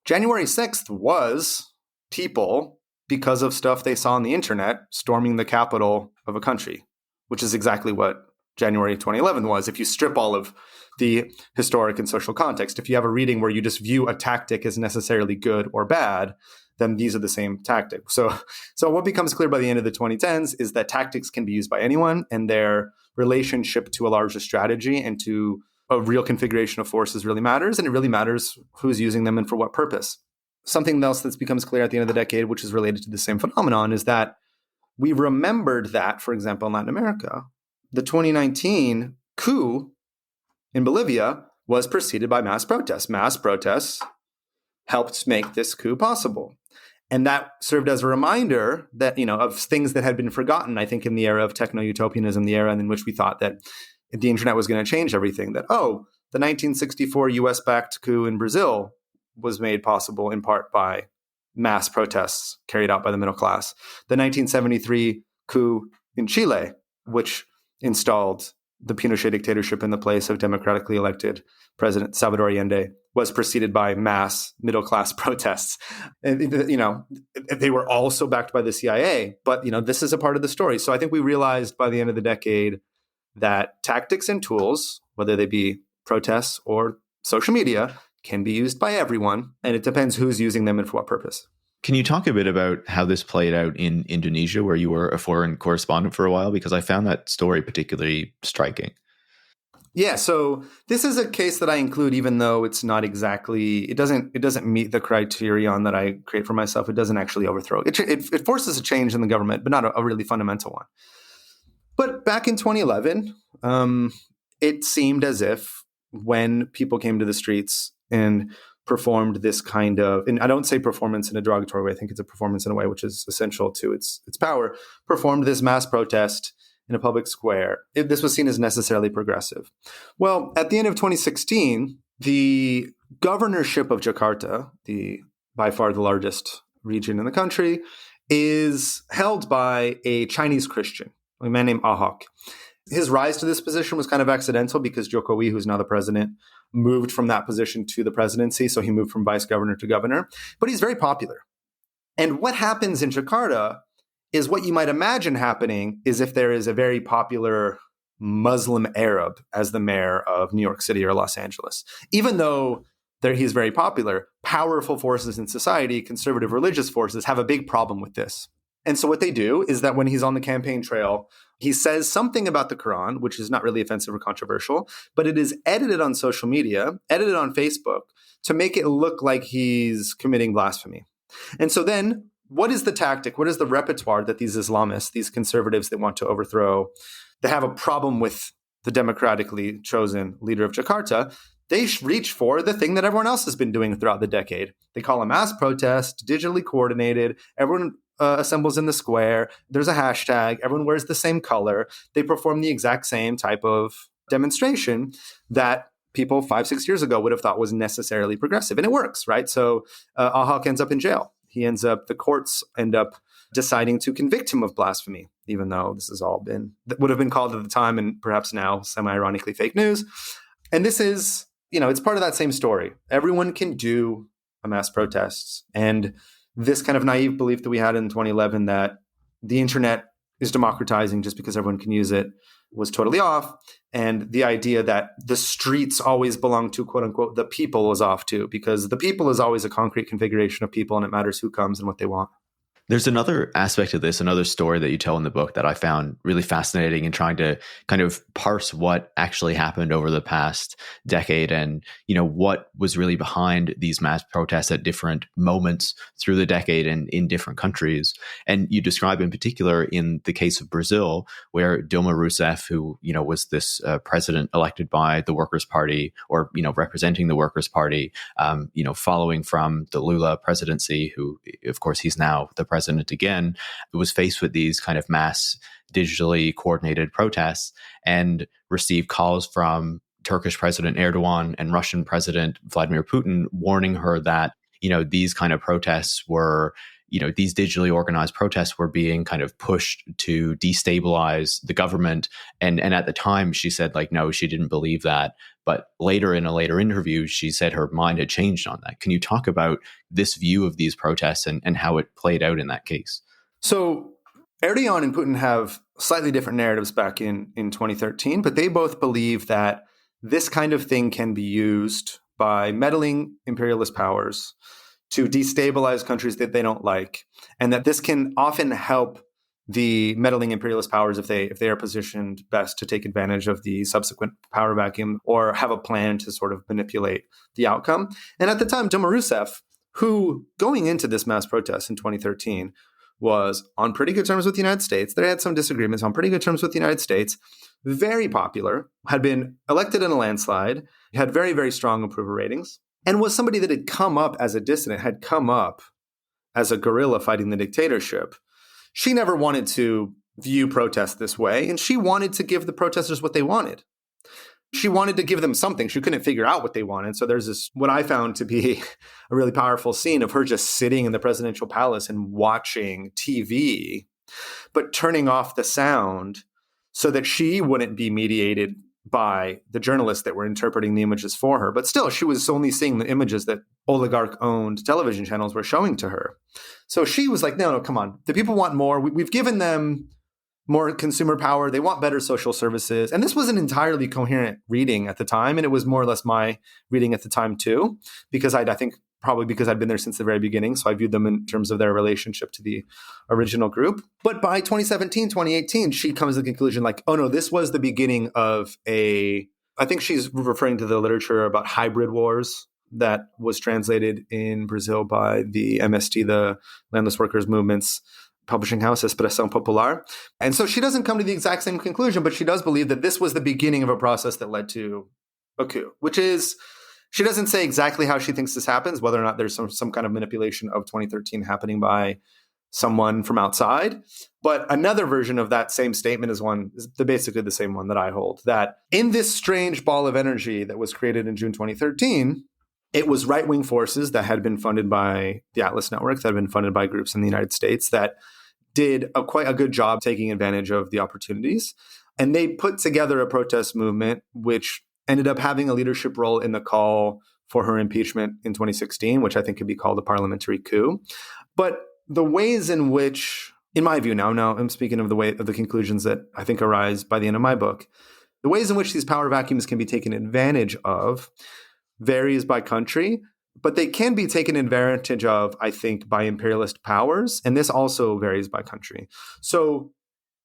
Speaker 1: January 6th was people, because of stuff they saw on the internet, storming the capital of a country, which is exactly what January 2011 was. If you strip all of the historic and social context, if you have a reading where you just view a tactic as necessarily good or bad, then these are the same tactics. So what becomes clear by the end of the 2010s is that tactics can be used by anyone, and their relationship to a larger strategy and to a real configuration of forces really matters, and it really matters who's using them and for what purpose. Something else that becomes clear at the end of the decade, which is related to the same phenomenon, is that we remembered that, for example, in Latin America, the 2019 coup in Bolivia was preceded by mass protests. Mass protests helped make this coup possible. And that served as a reminder that, of things that had been forgotten, I think, in the era of techno-utopianism, the era in which we thought that the internet was going to change everything. That, the 1964 US-backed coup in Brazil was made possible in part by mass protests carried out by the middle class. The 1973 coup in Chile, which installed the Pinochet dictatorship in the place of democratically elected President Salvador Allende, was preceded by mass middle-class protests. And, they were also backed by the CIA, but, this is a part of the story. So I think we realized by the end of the decade that tactics and tools, whether they be protests or social media, can be used by everyone, and it depends who's using them and for what purpose.
Speaker 2: Can you talk a bit about how this played out in Indonesia, where you were a foreign correspondent for a while? Because I found that story particularly striking.
Speaker 1: Yeah, so this is a case that I include, even though it's not exactly, it doesn't meet the criterion that I create for myself. It doesn't actually overthrow. It forces a change in the government, but not a really fundamental one. But back in 2011, it seemed as if when people came to the streets and performed this kind of, and I don't say performance in a derogatory way, I think it's a performance in a way which is essential to its power, performed this mass protest in a public square, this was seen as necessarily progressive. Well, at the end of 2016, the governorship of Jakarta, by far the largest region in the country, is held by a Chinese Christian, a man named Ahok. His rise to this position was kind of accidental because Jokowi, who's now the president, moved from that position to the presidency. So he moved from vice governor to governor. But he's very popular. And what happens in Jakarta is what you might imagine happening is if there is a very popular Muslim Arab as the mayor of New York City or Los Angeles. Even though he's very popular, powerful forces in society, conservative religious forces, have a big problem with this. And so what they do is that when he's on the campaign trail, he says something about the Quran, which is not really offensive or controversial, but it is edited on social media, edited on Facebook, to make it look like he's committing blasphemy. And so then, what is the tactic? What is the repertoire that these Islamists, these conservatives that want to overthrow, they have a problem with the democratically chosen leader of Jakarta? They reach for the thing that everyone else has been doing throughout the decade. They call a mass protest, digitally coordinated. Everyone assembles in the square. There's a hashtag. Everyone wears the same color. They perform the exact same type of demonstration that people 5-6 years ago would have thought was necessarily progressive. And it works, right? So Ahok ends up in jail. The courts end up deciding to convict him of blasphemy, even though this has all would have been called at the time and perhaps now semi-ironically fake news. And this is, it's part of that same story. Everyone can do a mass protests. And this kind of naive belief that we had in 2011 that the internet is democratizing just because everyone can use it was totally off. And the idea that the streets always belong to, quote unquote, the people was off too, because the people is always a concrete configuration of people and it matters who comes and what they want.
Speaker 2: There's another aspect of this, another story that you tell in the book that I found really fascinating in trying to kind of parse what actually happened over the past decade and, what was really behind these mass protests at different moments through the decade and in different countries. And you describe in particular in the case of Brazil, where Dilma Rousseff, who, was this president elected by the Workers' Party or, representing the Workers' Party, following from the Lula presidency, who, of course, he's now the president again, was faced with these kind of mass digitally coordinated protests and received calls from Turkish President Erdogan and Russian President Vladimir Putin warning her that, these kind of protests were, these digitally organized protests were being kind of pushed to destabilize the government. And at the time she said no, she didn't believe that. But later in a later interview, she said her mind had changed on that. Can you talk about this view of these protests and how it played out in that case?
Speaker 1: So Erdogan and Putin have slightly different narratives back in 2013, but they both believe that this kind of thing can be used by meddling imperialist powers to destabilize countries that they don't like, and that this can often help the meddling imperialist powers if they are positioned best to take advantage of the subsequent power vacuum or have a plan to sort of manipulate the outcome. And at the time, Dilma Rousseff, who going into this mass protest in 2013 was on pretty good terms with the United States, they had some disagreements, on pretty good terms with the United States, very popular, had been elected in a landslide, had very, very strong approval ratings, and was somebody that had come up as a dissident, had come up as a guerrilla fighting the dictatorship. She never wanted to view protests this way, and she wanted to give the protesters what they wanted. She wanted to give them something. She couldn't figure out what they wanted. So there's this, what I found to be a really powerful scene of her just sitting in the presidential palace and watching TV, but turning off the sound so that she wouldn't be mediated by the journalists that were interpreting the images for her. But still, she was only seeing the images that oligarch-owned television channels were showing to her. So she was like, no, come on. The people want more. We've given them more consumer power. They want better social services. And this was an entirely coherent reading at the time. And it was more or less my reading at the time too, because I think probably because I'd been there since the very beginning. So I viewed them in terms of their relationship to the original group. But by 2017, 2018, she comes to the conclusion like, oh no, this was the beginning of I think she's referring to the literature about hybrid wars that was translated in Brazil by the MST, the Landless Workers Movement's publishing house, Expressão Popular. And so she doesn't come to the exact same conclusion, but she does believe that this was the beginning of a process that led to a coup, which is, she doesn't say exactly how she thinks this happens, whether or not there's some kind of manipulation of 2013 happening by someone from outside. But another version of that same statement is basically the same one that I hold, that in this strange ball of energy that was created in June 2013, it was right-wing forces that had been funded by the Atlas Network, that had been funded by groups in the United States that did quite a good job taking advantage of the opportunities. And they put together a protest movement, which ended up having a leadership role in the call for her impeachment in 2016, which I think could be called a parliamentary coup. But the ways in which, in my view now I'm speaking of the conclusions that I think arise by the end of my book, the ways in which these power vacuums can be taken advantage of varies by country, but they can be taken advantage of, I think, by imperialist powers. And this also varies by country. So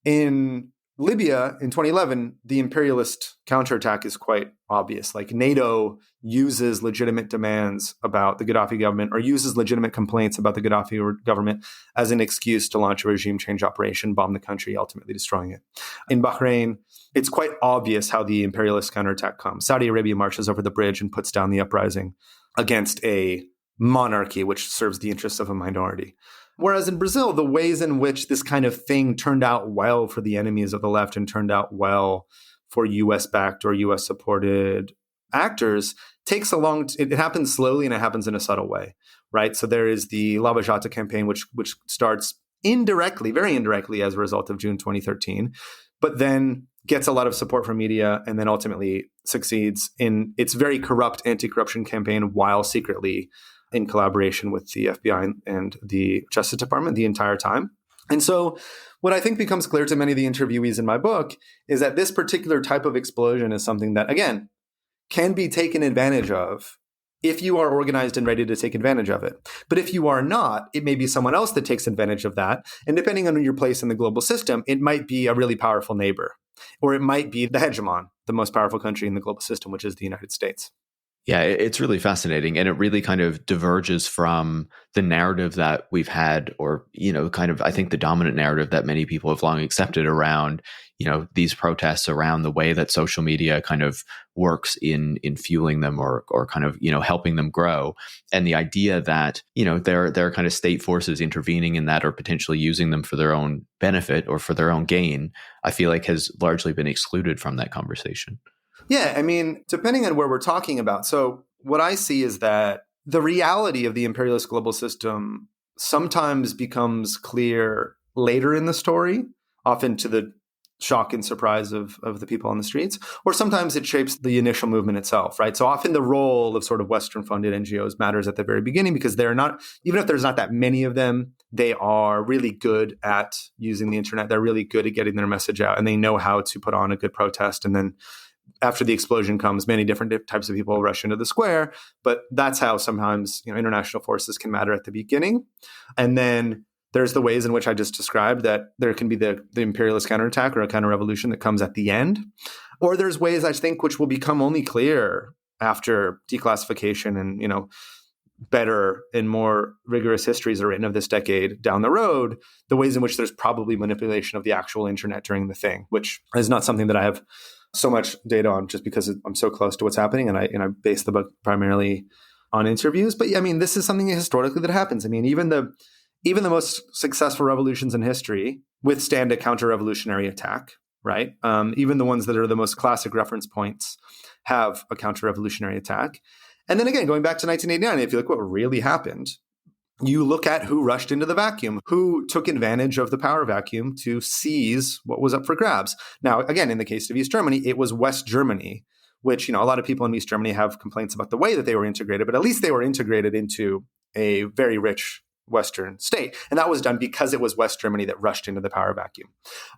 Speaker 1: in Libya in 2011, the imperialist counterattack is quite obvious. Like NATO uses legitimate demands about the Gaddafi government or uses legitimate complaints about the Gaddafi government as an excuse to launch a regime change operation, bomb the country, ultimately destroying it. In Bahrain, it's quite obvious how the imperialist counterattack comes. Saudi Arabia marches over the bridge and puts down the uprising against a monarchy which serves the interests of a minority. Whereas in Brazil, the ways in which this kind of thing turned out well for the enemies of the left and turned out well for US-backed or US-supported actors it happens slowly and it happens in a subtle way, right? So there is the Lava Jato campaign, which starts indirectly, very indirectly as a result of June 2013, but then gets a lot of support from media and then ultimately succeeds in its very corrupt anti-corruption campaign while secretly in collaboration with the FBI and the Justice Department the entire time. And so what I think becomes clear to many of the interviewees in my book is that this particular type of explosion is something that, again, can be taken advantage of if you are organized and ready to take advantage of it. But if you are not, it may be someone else that takes advantage of that. And depending on your place in the global system, it might be a really powerful neighbor, or it might be the hegemon, the most powerful country in the global system, which is the United States.
Speaker 2: Yeah, it's really fascinating. And it really kind of diverges from the narrative that we've had, or, kind of, I think the dominant narrative that many people have long accepted around, these protests, around the way that social media kind of works in fueling them or kind of, helping them grow. And the idea that, there are kind of state forces intervening in that or potentially using them for their own benefit or for their own gain, I feel like has largely been excluded from that conversation.
Speaker 1: Yeah, I mean, depending on where we're talking about. So what I see is that the reality of the imperialist global system sometimes becomes clear later in the story, often to the shock and surprise of the people on the streets, or sometimes it shapes the initial movement itself, right? So often the role of sort of Western-funded NGOs matters at the very beginning because they're not, even if there's not that many of them, they are really good at using the internet. They're really good at getting their message out, and they know how to put on a good protest. And then after the explosion comes, many different types of people rush into the square. But that's how sometimes international forces can matter at the beginning. And then there's the ways in which I just described that there can be the imperialist counterattack or a counter-revolution that comes at the end. Or there's ways, I think, which will become only clear after declassification and, better and more rigorous histories are written of this decade down the road, the ways in which there's probably manipulation of the actual internet during the thing, which is not something that I have so much data on just because I'm so close to what's happening. And I base the book primarily on interviews. But yeah, I mean, this is something historically that happens. I mean, even the most successful revolutions in history withstand a counter-revolutionary attack, right? Even the ones that are the most classic reference points have a counter-revolutionary attack. And then again, going back to 1989, if you look what really happened, you look at who rushed into the vacuum, who took advantage of the power vacuum to seize what was up for grabs. Now, again, in the case of East Germany, it was West Germany, which, a lot of people in East Germany have complaints about the way that they were integrated, but at least they were integrated into a very rich Western state. And that was done because it was West Germany that rushed into the power vacuum.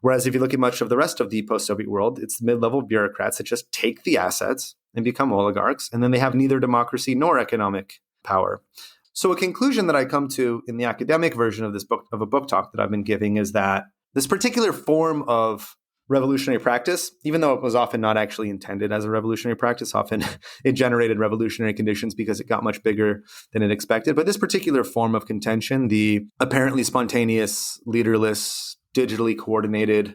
Speaker 1: Whereas if you look at much of the rest of the post-Soviet world, it's mid-level bureaucrats that just take the assets and become oligarchs, and then they have neither democracy nor economic power. So a conclusion that I come to in the academic version of this book, of a book talk that I've been giving, is that this particular form of revolutionary practice, even though it was often not actually intended as a revolutionary practice, often it generated revolutionary conditions because it got much bigger than it expected. But this particular form of contention, the apparently spontaneous, leaderless, digitally coordinated,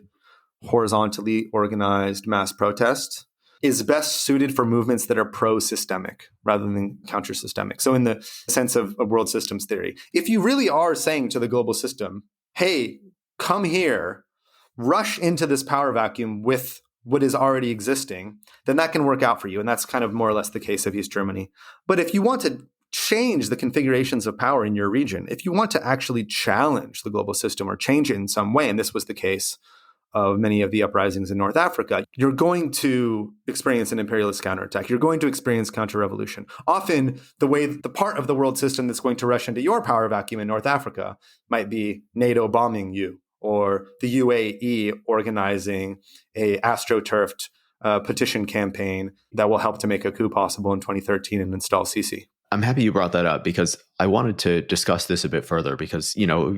Speaker 1: horizontally organized mass protest, is best suited for movements that are pro-systemic rather than counter-systemic. So in the sense of world systems theory, if you really are saying to the global system, hey, come here, rush into this power vacuum with what is already existing, then that can work out for you. And that's kind of more or less the case of East Germany. But if you want to change the configurations of power in your region, if you want to actually challenge the global system or change it in some way, and this was the case of many of the uprisings in North Africa, you're going to experience an imperialist counterattack. You're going to experience counter-revolution. Often, the part of the world system that's going to rush into your power vacuum in North Africa might be NATO bombing you, or the UAE organizing a astroturfed petition campaign that will help to make a coup possible in 2013 and install Sisi.
Speaker 2: I'm happy you brought that up because I wanted to discuss this a bit further because,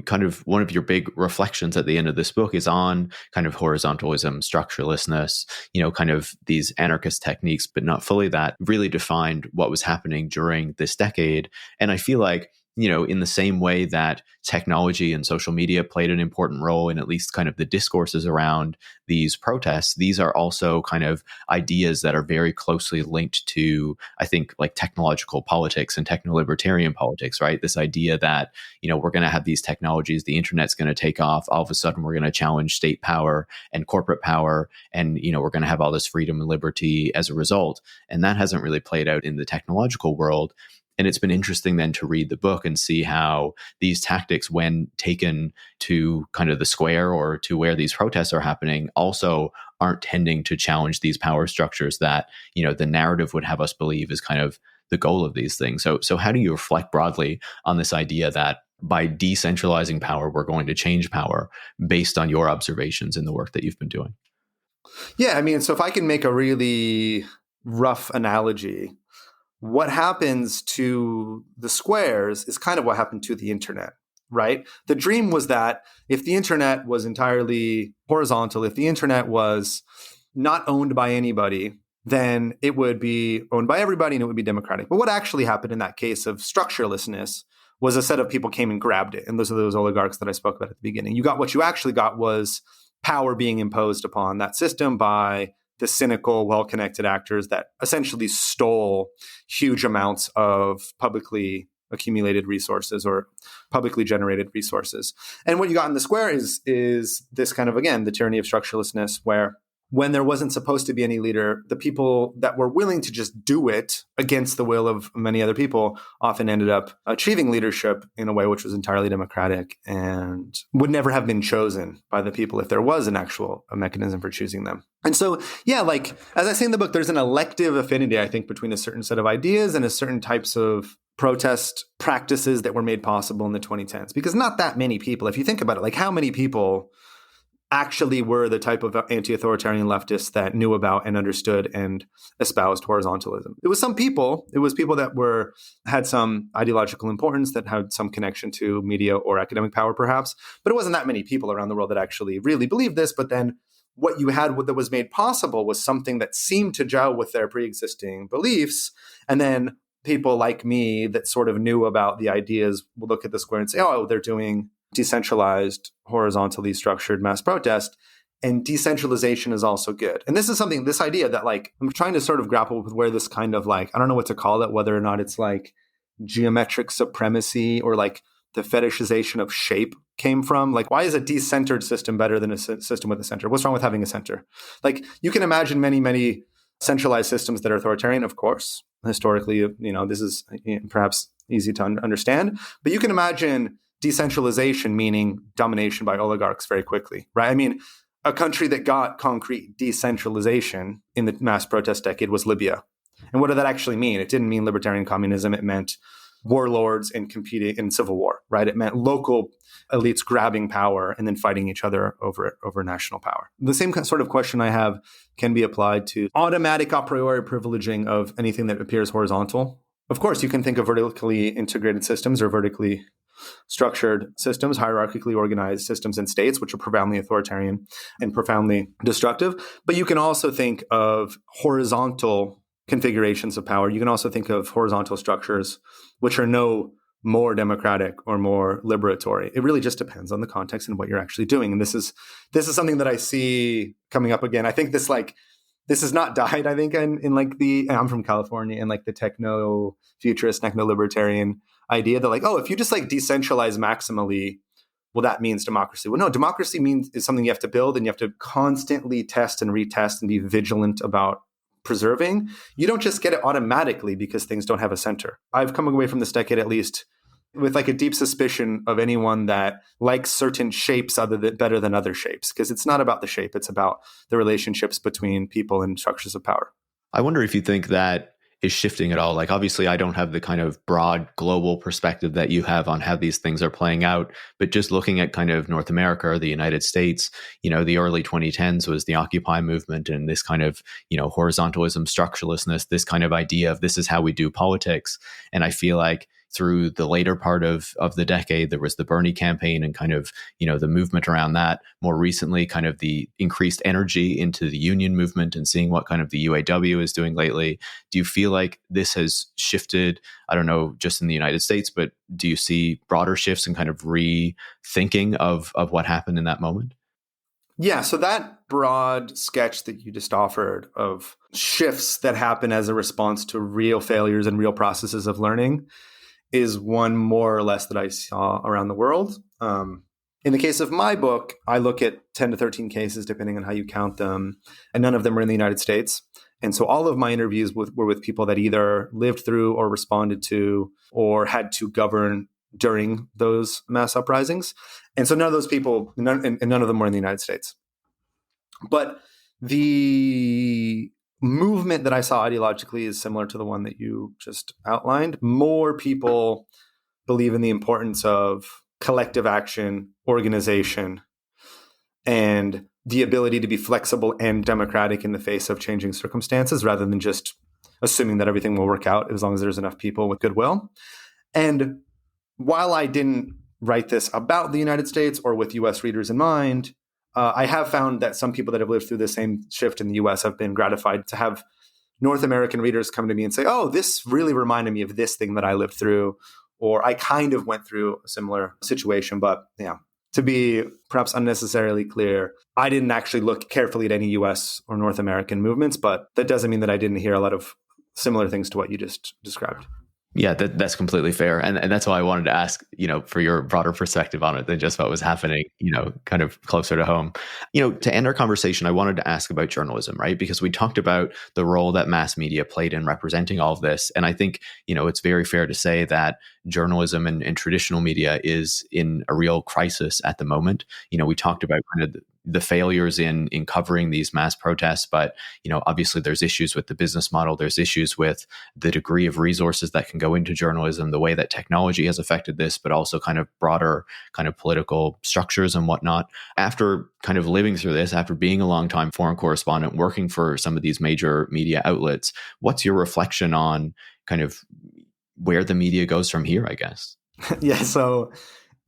Speaker 2: kind of one of your big reflections at the end of this book is on kind of horizontalism, structurelessness, kind of these anarchist techniques, but not fully that really defined what was happening during this decade. And I feel like, in the same way that technology and social media played an important role in at least kind of the discourses around these protests, these are also kind of ideas that are very closely linked to, I think, like technological politics and techno-libertarian politics, right? This idea that, we're going to have these technologies, the internet's going to take off, all of a sudden we're going to challenge state power and corporate power, and, we're going to have all this freedom and liberty as a result. And that hasn't really played out in the technological world. And it's been interesting then to read the book and see how these tactics, when taken to kind of the square or to where these protests are happening, also aren't tending to challenge these power structures that, the narrative would have us believe is kind of the goal of these things. So how do you reflect broadly on this idea that by decentralizing power, we're going to change power based on your observations in the work that you've been doing?
Speaker 1: Yeah, I mean, so if I can make a really rough analogy, what happens to the squares is kind of what happened to the internet, right? The dream was that if the internet was entirely horizontal, if the internet was not owned by anybody, then it would be owned by everybody and it would be democratic. But what actually happened in that case of structurelessness was a set of people came and grabbed it. And those are those oligarchs that I spoke about at the beginning. What you actually got was power being imposed upon that system by the cynical, well-connected actors that essentially stole huge amounts of publicly accumulated resources or publicly generated resources. And what you got in the square is this kind of, again, the tyranny of structurelessness, where when there wasn't supposed to be any leader, the people that were willing to just do it against the will of many other people often ended up achieving leadership in a way which was entirely democratic and would never have been chosen by the people if there was an actual mechanism for choosing them. And so, yeah, like as I say in the book, there's an elective affinity, I think, between a certain set of ideas and a certain types of protest practices that were made possible in the 2010s. Because not that many people, if you think about it, like how many people actually were the type of anti-authoritarian leftists that knew about and understood and espoused horizontalism. It was some people. It was people that had some ideological importance, that had some connection to media or academic power, perhaps. But it wasn't that many people around the world that actually really believed this. But then what you had that was made possible was something that seemed to gel with their pre-existing beliefs. And then people like me that sort of knew about the ideas would look at the square and say, oh, they're doing decentralized, horizontally structured mass protest, and decentralization is also good. And this is this idea that like, I'm trying to sort of grapple with where this kind of like, I don't know what to call it, whether or not it's like geometric supremacy or like the fetishization of shape came from. Like, why is a decentered system better than a system with a center? What's wrong with having a center? Like, you can imagine many, many centralized systems that are authoritarian, of course. Historically, this is perhaps easy to understand, but you can imagine decentralization meaning domination by oligarchs very quickly, right? I mean, a country that got concrete decentralization in the mass protest decade was Libya. And what did that actually mean? It didn't mean libertarian communism. It meant warlords and competing in civil war, right? It meant local elites grabbing power and then fighting each other over national power. The same sort of question I have can be applied to automatic a priori privileging of anything that appears horizontal. Of course, you can think of vertically integrated systems or vertically structured systems, hierarchically organized systems and states, which are profoundly authoritarian and profoundly destructive. But you can also think of horizontal configurations of power. You can also think of horizontal structures, which are no more democratic or more liberatory. It really just depends on the context and what you're actually doing. And this is something that I see coming up again. I think this like this has not died, I think, in like I'm from California, and like the techno-futurist, techno-libertarian idea that like, oh, if you just like decentralize maximally, well, that means democracy. Well, no, democracy is something you have to build, and you have to constantly test and retest and be vigilant about preserving. You don't just get it automatically because things don't have a center. I've come away from this decade at least with like a deep suspicion of anyone that likes certain shapes better than other shapes, because it's not about the shape. It's about the relationships between people and structures of power.
Speaker 2: I wonder if you think that is shifting at all. Like, obviously, I don't have the kind of broad global perspective that you have on how these things are playing out, but just looking at kind of North America or the United States, the early 2010s was the Occupy movement and this kind of, horizontalism, structurelessness, this kind of idea of this is how we do politics. And I feel like through the later part of the decade, there was the Bernie campaign and kind of, the movement around that. More recently, kind of the increased energy into the union movement and seeing what kind of the UAW is doing lately. Do you feel like this has shifted, I don't know, just in the United States, but do you see broader shifts and kind of rethinking of what happened in that moment?
Speaker 1: Yeah, so that broad sketch that you just offered of shifts that happen as a response to real failures and real processes of learning is one more or less that I saw around the world. In the case of my book, I look at 10 to 13 cases, depending on how you count them, and none of them are in the United States. And so all of my interviews were with people that either lived through or responded to or had to govern during those mass uprisings. And so none of those people, none of them were in the United States. But the movement that I saw ideologically is similar to the one that you just outlined. More people believe in the importance of collective action, organization, and the ability to be flexible and democratic in the face of changing circumstances, rather than just assuming that everything will work out as long as there's enough people with goodwill. And while I didn't write this about the United States or with US readers in mind, I have found that some people that have lived through the same shift in the US have been gratified to have North American readers come to me and say, oh, this really reminded me of this thing that I lived through, or I kind of went through a similar situation. But yeah, to be perhaps unnecessarily clear, I didn't actually look carefully at any US or North American movements, but that doesn't mean that I didn't hear a lot of similar things to what you just described.
Speaker 2: Yeah, that's completely fair. And that's why I wanted to ask, for your broader perspective on it than just what was happening, kind of closer to home. To end our conversation, I wanted to ask about journalism, right? Because we talked about the role that mass media played in representing all of this. And I think, it's very fair to say that journalism and traditional media is in a real crisis at the moment. We talked about kind of the failures in covering these mass protests, but obviously there's issues with the business model. There's issues with the degree of resources that can go into journalism, the way that technology has affected this, but also kind of broader kind of political structures and whatnot. After kind of living through this, after being a longtime foreign correspondent, working for some of these major media outlets, what's your reflection on kind of where the media goes from here, I guess?
Speaker 1: Yeah, so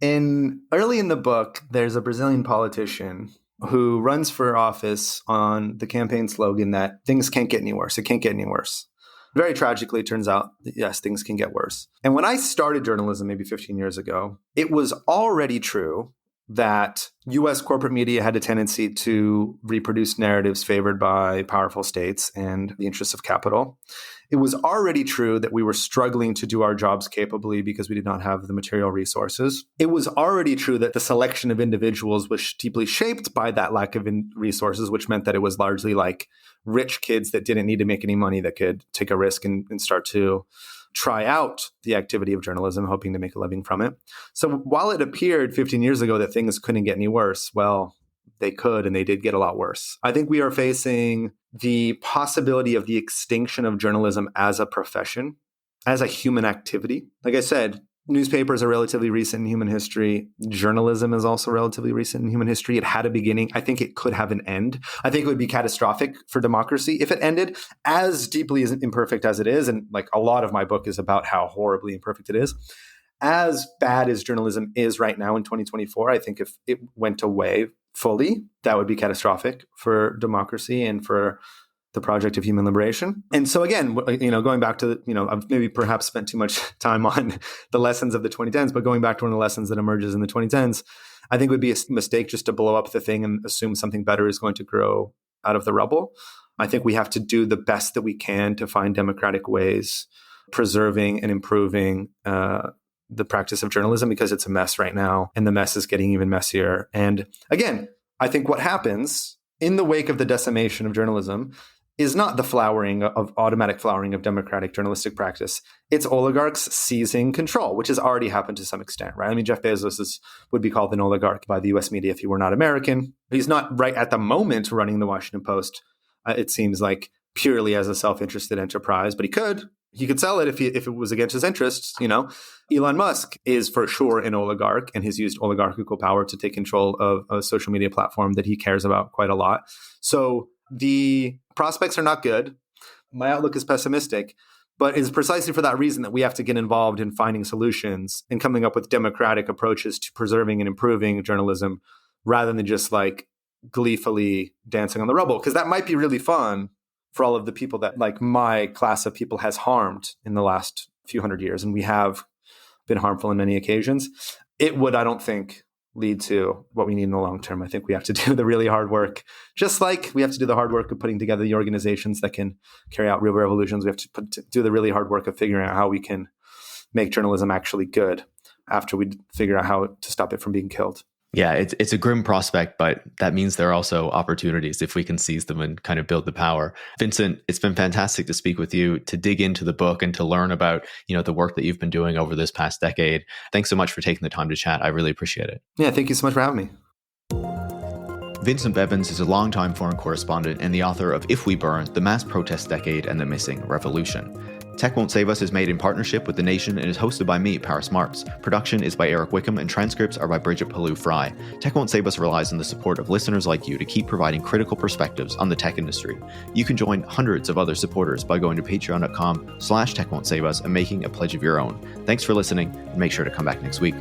Speaker 1: early in the book, there's a Brazilian politician who runs for office on the campaign slogan that things can't get any worse. It can't get any worse. Very tragically, it turns out that, yes, things can get worse. And when I started journalism maybe 15 years ago, it was already true that US corporate media had a tendency to reproduce narratives favored by powerful states and the interests of capital. It was already true that we were struggling to do our jobs capably because we did not have the material resources. It was already true that the selection of individuals was deeply shaped by that lack of resources, which meant that it was largely like rich kids that didn't need to make any money that could take a risk and start to try out the activity of journalism, hoping to make a living from it. So while it appeared 15 years ago that things couldn't get any worse, well, they could, and they did get a lot worse. I think we are facing the possibility of the extinction of journalism as a profession, as a human activity. Like I said, newspapers are relatively recent in human history. Journalism is also relatively recent in human history. It had a beginning. I think it could have an end. I think it would be catastrophic for democracy if it ended, as deeply imperfect as it is. And like a lot of my book is about how horribly imperfect it is. As bad as journalism is right now in 2024, I think if it went away fully, that would be catastrophic for democracy and for the project of human liberation. And so again, going back to, I've maybe perhaps spent too much time on the lessons of the 2010s, but going back to one of the lessons that emerges in the 2010s, I think it would be a mistake just to blow up the thing and assume something better is going to grow out of the rubble. I think we have to do the best that we can to find democratic ways, preserving and improving the practice of journalism, because it's a mess right now, and the mess is getting even messier. And again, I think what happens in the wake of the decimation of journalism is not the automatic flowering of democratic journalistic practice. It's oligarchs seizing control, which has already happened to some extent, right? I mean, Jeff Bezos would be called an oligarch by the US media if he were not American. He's not right at the moment running the Washington Post. It seems like purely as a self-interested enterprise, but he could sell it if it was against his interests. Elon Musk is for sure an oligarch and has used oligarchical power to take control of a social media platform that he cares about quite a lot. So the prospects are not good. My outlook is pessimistic, but it's precisely for that reason that we have to get involved in finding solutions and coming up with democratic approaches to preserving and improving journalism, rather than just like gleefully dancing on the rubble, because that might be really fun for all of the people that like my class of people has harmed in the last few hundred years. And we have been harmful in many occasions. It would, I don't think, lead to what we need in the long term. I think we have to do the really hard work, just like we have to do the hard work of putting together the organizations that can carry out real revolutions. We have to do the really hard work of figuring out how we can make journalism actually good after we figure out how to stop it from being killed.
Speaker 2: Yeah, it's a grim prospect, but that means there are also opportunities if we can seize them and kind of build the power. Vincent, it's been fantastic to speak with you, to dig into the book and to learn about, the work that you've been doing over this past decade. Thanks so much for taking the time to chat. I really appreciate it.
Speaker 1: Yeah, thank you so much for having me.
Speaker 2: Vincent Bevins is a longtime foreign correspondent and the author of If We Burn, The Mass Protest Decade and the Missing Revolution. Tech Won't Save Us is made in partnership with The Nation and is hosted by me, Paris Marx. Production is by Eric Wickham and transcripts are by Brigitte Pawliw-Fry. Tech Won't Save Us relies on the support of listeners like you to keep providing critical perspectives on the tech industry. You can join hundreds of other supporters by going to patreon.com/techwon'tsaveus and making a pledge of your own. Thanks for listening, and make sure to come back next week.